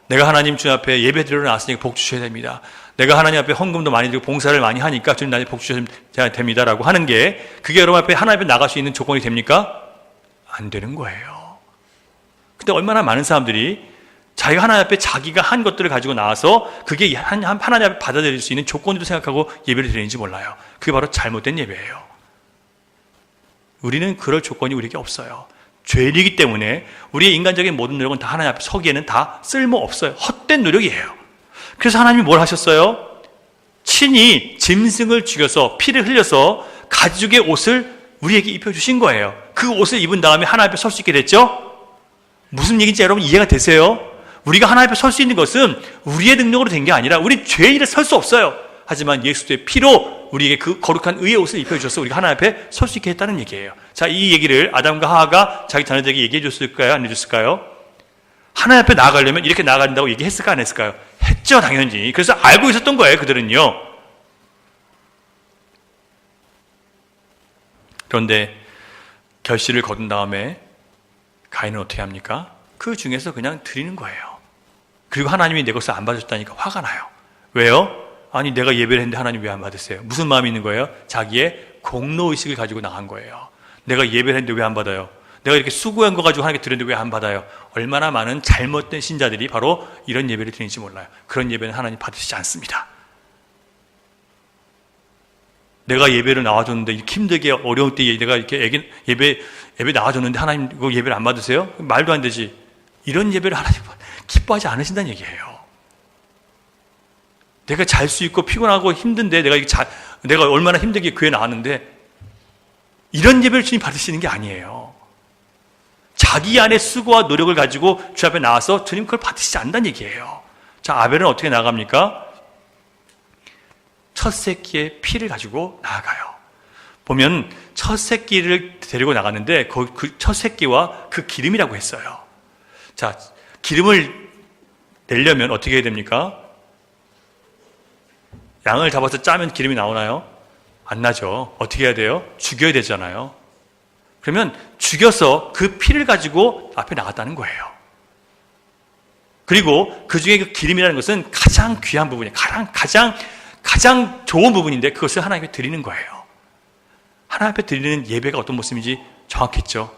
A: 내가 하나님 주님 앞에 예배 드리러 나왔으니까 복 주셔야 됩니다. 내가 하나님 앞에 헌금도 많이 드리고 봉사를 많이 하니까 주님 나한테 복 주셔야 됩니다라고 하는 게 그게 여러분 앞에 하나님 앞에 나갈 수 있는 조건이 됩니까? 안 되는 거예요. 근데 얼마나 많은 사람들이 자기가 하나님 앞에 자기가 한 것들을 가지고 나와서 그게 하나님 앞에 받아들일 수 있는 조건으로 생각하고 예배를 드리는지 몰라요. 그게 바로 잘못된 예배예요. 우리는 그럴 조건이 우리에게 없어요. 죄인이기 때문에 우리의 인간적인 모든 노력은 다 하나님 앞에 서기에는 다 쓸모없어요. 헛된 노력이에요. 그래서 하나님이 뭘 하셨어요? 친히 짐승을 죽여서 피를 흘려서 가죽의 옷을 우리에게 입혀주신 거예요. 그 옷을 입은 다음에 하나님 앞에 설 수 있게 됐죠? 무슨 얘기인지 여러분 이해가 되세요? 우리가 하나님 앞에 설 수 있는 것은 우리의 능력으로 된 게 아니라 우리 죄인이라 설 수 없어요. 하지만 예수의 피로 우리에게 그 거룩한 의의 옷을 입혀주셔서 우리가 하나님 앞에 설 수 있게 했다는 얘기예요. 자, 이 얘기를 아담과 하와가 자기 자녀들에게 얘기해 줬을까요? 안 해줬을까요? 하나님 앞에 나아가려면 이렇게 나아가야 된다고 얘기했을까? 안 했을까요? 했죠, 당연히. 그래서 알고 있었던 거예요, 그들은요. 그런데 결실을 거둔 다음에 가인은 어떻게 합니까? 그 중에서 그냥 드리는 거예요. 그리고 하나님이 내 것을 안 받으셨다니까 화가 나요. 왜요? 아니 내가 예배를 했는데 하나님 왜 안 받으세요? 무슨 마음이 있는 거예요? 자기의 공로의식을 가지고 나간 거예요. 내가 예배를 했는데 왜 안 받아요? 내가 이렇게 수고한 거 가지고 하나님께 드렸는데 왜 안 받아요? 얼마나 많은 잘못된 신자들이 바로 이런 예배를 드리는지 몰라요. 그런 예배는 하나님 받으시지 않습니다. 내가 예배를 나와줬는데 이렇게 힘들게 어려울 때 내가 이렇게 예배 나와줬는데 하나님 그 예배를 안 받으세요? 말도 안 되지. 이런 예배를 하나님 기뻐하지 않으신다는 얘기예요. 내가 잘 수 있고 피곤하고 힘든데 내가 얼마나 힘들게 교회 나왔는데 이런 예배를 주님 받으시는 게 아니에요. 자기 안에 수고와 노력을 가지고 주 앞에 나와서 주님 그걸 받으시지 않는다는 얘기예요. 자, 아벨은 어떻게 나갑니까? 첫 새끼의 피를 가지고 나아가요. 보면 첫 새끼를 데리고 나갔는데 그 첫 새끼와 그 기름이라고 했어요. 자, 기름을 내려면 어떻게 해야 됩니까? 양을 잡아서 짜면 기름이 나오나요? 안 나죠. 어떻게 해야 돼요? 죽여야 되잖아요. 그러면 죽여서 그 피를 가지고 앞에 나갔다는 거예요. 그리고 그 중에 그 기름이라는 것은 가장 귀한 부분이에요. 가장 좋은 부분인데 그것을 하나님께 드리는 거예요. 하나님 앞에 드리는 예배가 어떤 모습인지 정확했죠.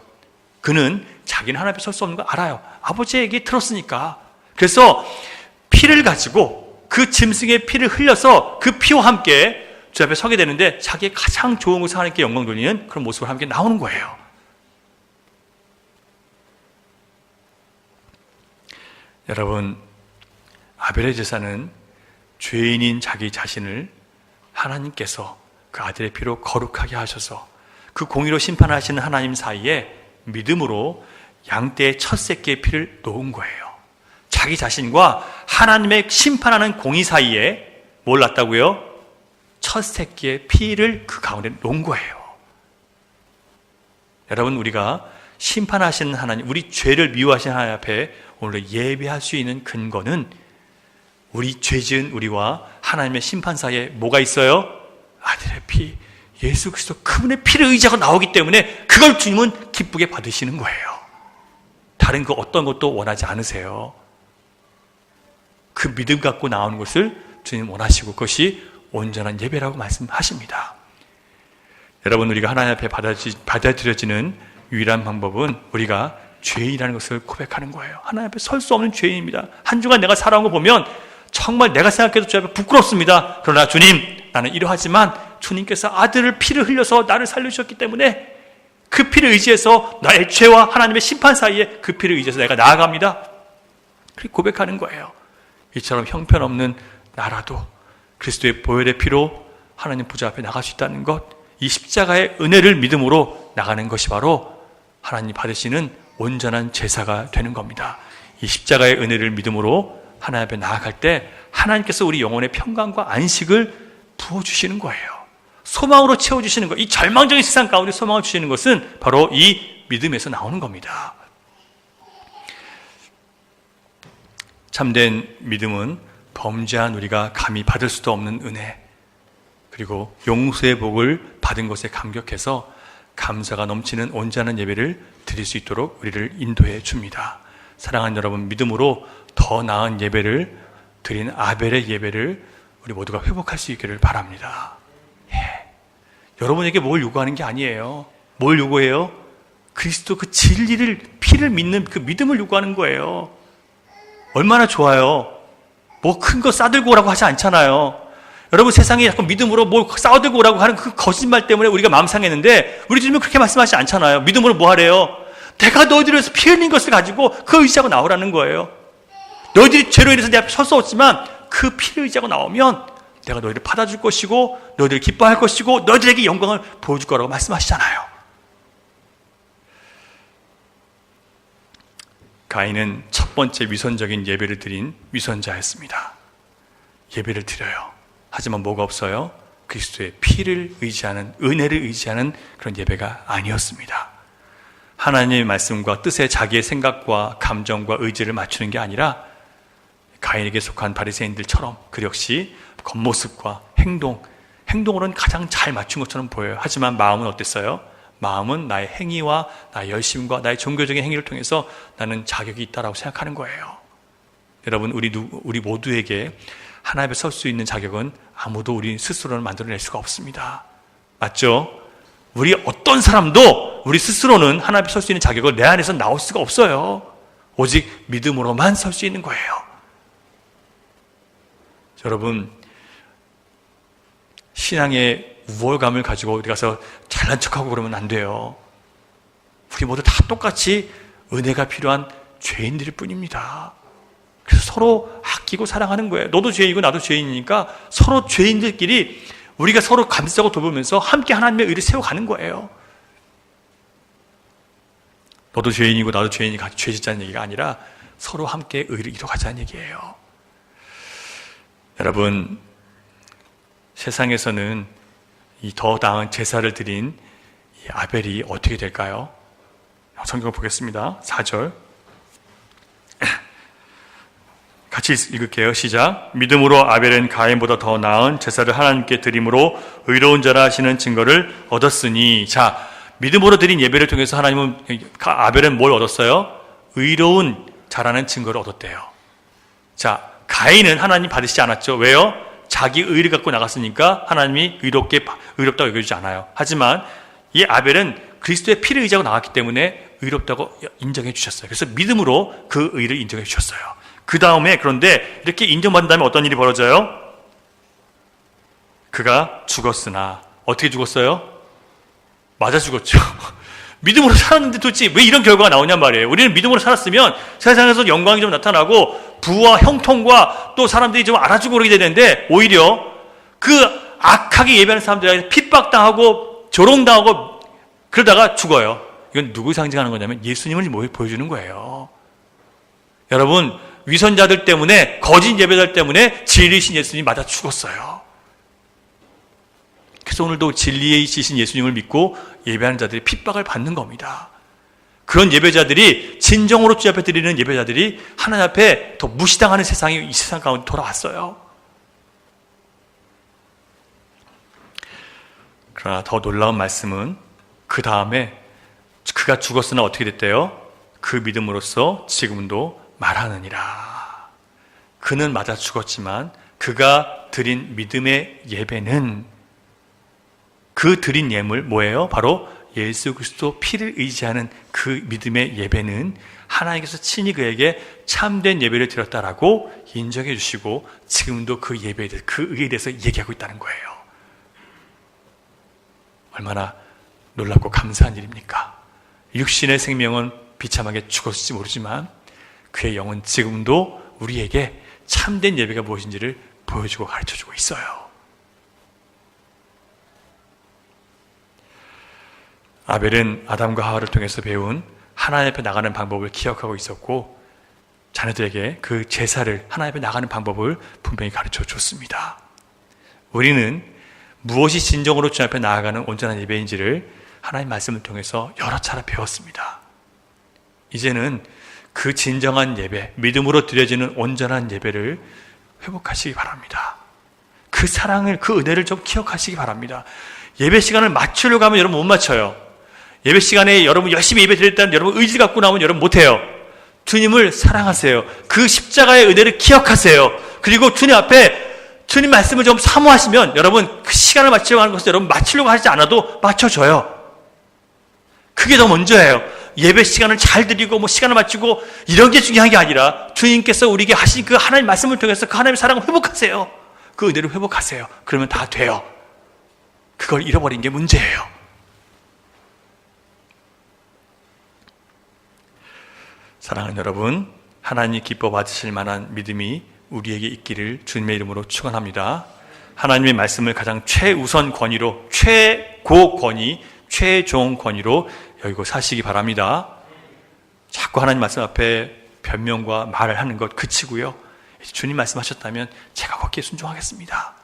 A: 그는 자기는 하나님 앞에 설 수 없는 거 알아요. 아버지에게 들었으니까. 그래서 피를 가지고 그 짐승의 피를 흘려서 그 피와 함께 주 앞에 서게 되는데 자기의 가장 좋은 것을 하나님께 영광 돌리는 그런 모습을 함께 나오는 거예요. 여러분, 아벨의 제사는 죄인인 자기 자신을 하나님께서 그 아들의 피로 거룩하게 하셔서 그 공의로 심판하시는 하나님 사이에 믿음으로 양떼의 첫 새끼의 피를 놓은 거예요. 자기 자신과 하나님의 심판하는 공의 사이에 뭘 놨다고요? 첫 새끼의 피를 그 가운데 놓은 거예요. 여러분, 우리가 심판하시는 하나님, 우리 죄를 미워하시는 하나님 앞에 오늘 예배할 수 있는 근거는 우리 죄지은 우리와 하나님의 심판 사이에 뭐가 있어요? 아들의 피, 예수 그리스도 그분의 피를 의지하고 나오기 때문에 그걸 주님은 기쁘게 받으시는 거예요. 다른 그 어떤 것도 원하지 않으세요. 그 믿음 갖고 나오는 것을 주님 원하시고 그것이 온전한 예배라고 말씀하십니다. 여러분, 우리가 하나님 앞에 받아들여지는 유일한 방법은 우리가 죄인이라는 것을 고백하는 거예요. 하나님 앞에 설 수 없는 죄인입니다. 한 주간 내가 살아온 거 보면 정말 내가 생각해도 주 앞에 부끄럽습니다. 그러나 주님, 나는 이러하지만 주님께서 아들을 피를 흘려서 나를 살려주셨기 때문에 그 피를 의지해서 나의 죄와 하나님의 심판 사이에 그 피를 의지해서 내가 나아갑니다. 그렇게 고백하는 거예요. 이처럼 형편없는 나라도 그리스도의 보혈의 피로 하나님 보좌 앞에 나갈 수 있다는 것, 이 십자가의 은혜를 믿음으로 나가는 것이 바로 하나님 받으시는 온전한 제사가 되는 겁니다. 이 십자가의 은혜를 믿음으로 하나님 앞에 나아갈 때 하나님께서 우리 영혼의 평강과 안식을 부어주시는 거예요. 소망으로 채워주시는 것, 이 절망적인 세상 가운데 소망을 주시는 것은 바로 이 믿음에서 나오는 겁니다. 참된 믿음은 범죄한 우리가 감히 받을 수도 없는 은혜, 그리고 용서의 복을 받은 것에 감격해서 감사가 넘치는 온전한 예배를 드릴 수 있도록 우리를 인도해 줍니다. 사랑하는 여러분, 믿음으로 더 나은 예배를 드린 아벨의 예배를 우리 모두가 회복할 수 있기를 바랍니다. 여러분에게 뭘 요구하는 게 아니에요. 뭘 요구해요? 그리스도 그 진리를, 피를 믿는 그 믿음을 요구하는 거예요. 얼마나 좋아요. 뭐 큰 거 싸들고 오라고 하지 않잖아요. 여러분, 세상에 자꾸 믿음으로 뭘 싸들고 오라고 하는 그 거짓말 때문에 우리가 마음 상했는데, 우리 주님은 그렇게 말씀하시지 않잖아요. 믿음으로 뭐 하래요? 내가 너희들을 위해서 피 흘린 것을 가지고 그 의지하고 나오라는 거예요. 너희들이 죄로 인해서 내 앞에 설 수 없지만 그 피를 의지하고 나오면 내가 너희를 받아줄 것이고 너희들을 기뻐할 것이고 너희들에게 영광을 보여줄 거라고 말씀하시잖아요. 가인은 첫 번째 위선적인 예배를 드린 위선자였습니다. 예배를 드려요. 하지만 뭐가 없어요? 그리스도의 피를 의지하는, 은혜를 의지하는 그런 예배가 아니었습니다. 하나님의 말씀과 뜻에 자기의 생각과 감정과 의지를 맞추는 게 아니라 가인에게 속한 바리새인들처럼 그 역시 겉모습과 행동으로는 가장 잘 맞춘 것처럼 보여요. 하지만 마음은 어땠어요? 마음은 나의 행위와 나의 열심과 나의 종교적인 행위를 통해서 나는 자격이 있다라고 생각하는 거예요. 여러분, 우리 모두에게 하나님 앞에 설 수 있는 자격은 아무도 우리 스스로는 만들어낼 수가 없습니다. 맞죠? 우리 어떤 사람도 우리 스스로는 하나님 앞에 설 수 있는 자격을 내 안에서 나올 수가 없어요. 오직 믿음으로만 설 수 있는 거예요. 여러분, 신앙의 우월감을 가지고 어디 가서 잘난 척하고 그러면 안 돼요. 우리 모두 다 똑같이 은혜가 필요한 죄인들일 뿐입니다. 그래서 서로 아끼고 사랑하는 거예요. 너도 죄인이고 나도 죄인이니까 서로 죄인들끼리 우리가 서로 감싸고 돌보면서 함께 하나님의 의를 세워가는 거예요. 너도 죄인이고 나도 죄인이 같이 죄 짓자는 얘기가 아니라 서로 함께 의를 이뤄가자는 얘기예요. 여러분, 세상에서는 이 더 나은 제사를 드린 이 아벨이 어떻게 될까요? 성경을 보겠습니다. 4절 같이 읽을게요. 시작. 믿음으로 아벨은 가인보다 더 나은 제사를 하나님께 드림으로 의로운 자라 하시는 증거를 얻었으니. 자, 믿음으로 드린 예배를 통해서 하나님은, 아벨은 뭘 얻었어요? 의로운 자라는 증거를 얻었대요. 자, 가인은 하나님 받으시지 않았죠. 왜요? 자기 의를 갖고 나갔으니까 하나님이 의롭다고 여겨주지 않아요. 하지만 이 아벨은 그리스도의 피를 의지하고 나왔기 때문에 의롭다고 인정해 주셨어요. 그래서 믿음으로 그 의를 인정해 주셨어요. 그 다음에, 그런데 이렇게 인정받은 다음에 어떤 일이 벌어져요? 그가 죽었으나. 어떻게 죽었어요? 맞아 죽었죠. 믿음으로 살았는데 도대체 왜 이런 결과가 나오냔 말이에요. 우리는 믿음으로 살았으면 세상에서 영광이 좀 나타나고 부와 형통과 또 사람들이 좀 알아주고 그러게 되는데, 오히려 그 악하게 예배하는 사람들에게 핍박당하고 조롱당하고 그러다가 죽어요. 이건 누구 상징하는 거냐면 예수님을 보여주는 거예요. 여러분, 위선자들 때문에, 거짓 예배자들 때문에 진리이신 예수님이 맞아 죽었어요. 그래서 오늘도 진리이신 예수님을 믿고 예배하는 자들이 핍박을 받는 겁니다. 그런 예배자들이, 진정으로 주 앞에 드리는 예배자들이 하나님 앞에 더 무시당하는 세상이 이 세상 가운데 돌아왔어요. 그러나 더 놀라운 말씀은 그 다음에 그가 죽었으나 어떻게 됐대요? 그 믿음으로써 지금도 말하느니라. 그는 맞아 죽었지만 그가 드린 믿음의 예배는, 그 드린 예물 뭐예요? 바로 예수 그리스도 피를 의지하는 그 믿음의 예배는 하나님께서 친히 그에게 참된 예배를 드렸다라고 인정해 주시고 지금도 그 예배에 대해서, 그 의에 대해서 얘기하고 있다는 거예요. 얼마나 놀랍고 감사한 일입니까? 육신의 생명은 비참하게 죽었을지 모르지만 그의 영은 지금도 우리에게 참된 예배가 무엇인지를 보여주고 가르쳐주고 있어요. 아벨은 아담과 하와를 통해서 배운 하나님 앞에 나가는 방법을 기억하고 있었고 자녀들에게 그 제사를, 하나님 앞에 나가는 방법을 분명히 가르쳐 줬습니다. 우리는 무엇이 진정으로 주님 앞에 나아가는 온전한 예배인지를 하나님 말씀을 통해서 여러 차례 배웠습니다. 이제는 그 진정한 예배, 믿음으로 드려지는 온전한 예배를 회복하시기 바랍니다. 그 사랑을, 그 은혜를 좀 기억하시기 바랍니다. 예배 시간을 맞추려고 하면 여러분 못 맞춰요. 예배 시간에 여러분 열심히 예배 드렸다는 여러분 의지 갖고 나오면 여러분 못해요. 주님을 사랑하세요. 그 십자가의 은혜를 기억하세요. 그리고 주님 앞에 주님 말씀을 좀 사모하시면 여러분 그 시간을 맞추려고 하는 것을 여러분 맞추려고 하지 않아도 맞춰줘요. 그게 더 먼저예요. 예배 시간을 잘 드리고 뭐 시간을 맞추고 이런 게 중요한 게 아니라 주님께서 우리에게 하신 그 하나님 말씀을 통해서 그 하나님의 사랑을 회복하세요. 그 은혜를 회복하세요. 그러면 다 돼요. 그걸 잃어버린 게 문제예요. 사랑하는 여러분, 하나님이 기뻐 받으실 만한 믿음이 우리에게 있기를 주님의 이름으로 축원합니다. 하나님의 말씀을 가장 최우선 권위로, 최고 권위, 최종 권위로 여기고 사시기 바랍니다. 자꾸 하나님 말씀 앞에 변명과 말을 하는 것 그치고요. 주님 말씀하셨다면 제가 거기에 순종하겠습니다.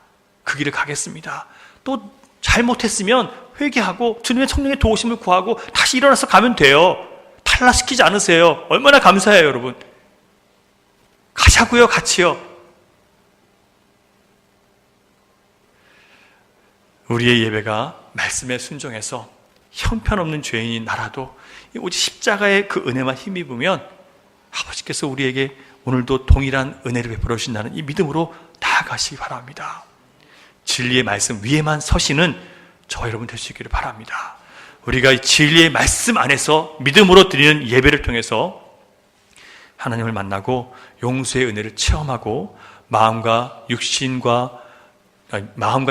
A: 그 길을 가겠습니다. 또 잘못했으면 회개하고 주님의 성령의 도우심을 구하고 다시 일어나서 가면 돼요. 탈락시키지 않으세요. 얼마나 감사해요, 여러분. 가자고요, 같이요. 우리의 예배가 말씀에 순종해서 형편없는 죄인인 나라도 오직 십자가의 그 은혜만 힘입으면 아버지께서 우리에게 오늘도 동일한 은혜를 베풀어 주신다는 이 믿음으로 나아가시기 바랍니다. 진리의 말씀 위에만 서시는 저와 여러분 될 수 있기를 바랍니다. 우리가 이 진리의 말씀 안에서 믿음으로 드리는 예배를 통해서 하나님을 만나고 용서의 은혜를 체험하고 마음과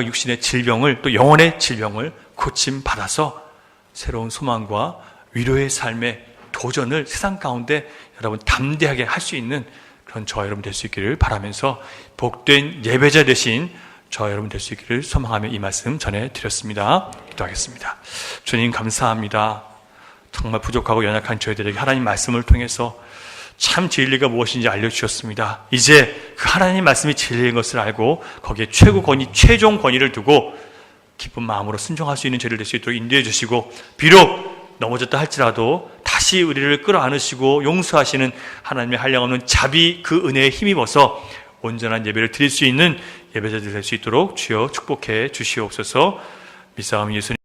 A: 육신의 질병을 또 영혼의 질병을 고침받아서 새로운 소망과 위로의 삶의 도전을 세상 가운데 여러분 담대하게 할 수 있는 그런 저와 여러분 될 수 있기를 바라면서 복된 예배자 되신 저와 여러분 될 수 있기를 소망하며 이 말씀 전해드렸습니다. 기도하겠습니다. 주님 감사합니다. 정말 부족하고 연약한 저희들에게 하나님 말씀을 통해서 참 진리가 무엇인지 알려주셨습니다. 이제 그 하나님 말씀이 진리인 것을 알고 거기에 최고 권위, 최종 권위를 두고 기쁜 마음으로 순종할 수 있는 죄를 낼 수 있도록 인도해 주시고 비록 넘어졌다 할지라도 다시 우리를 끌어안으시고 용서하시는 하나님의 한량없는 자비 그 은혜에 힘입어서 온전한 예배를 드릴 수 있는 예배자들 될 수 있도록 주여 축복해 주시옵소서. 믿사옵나니 예수님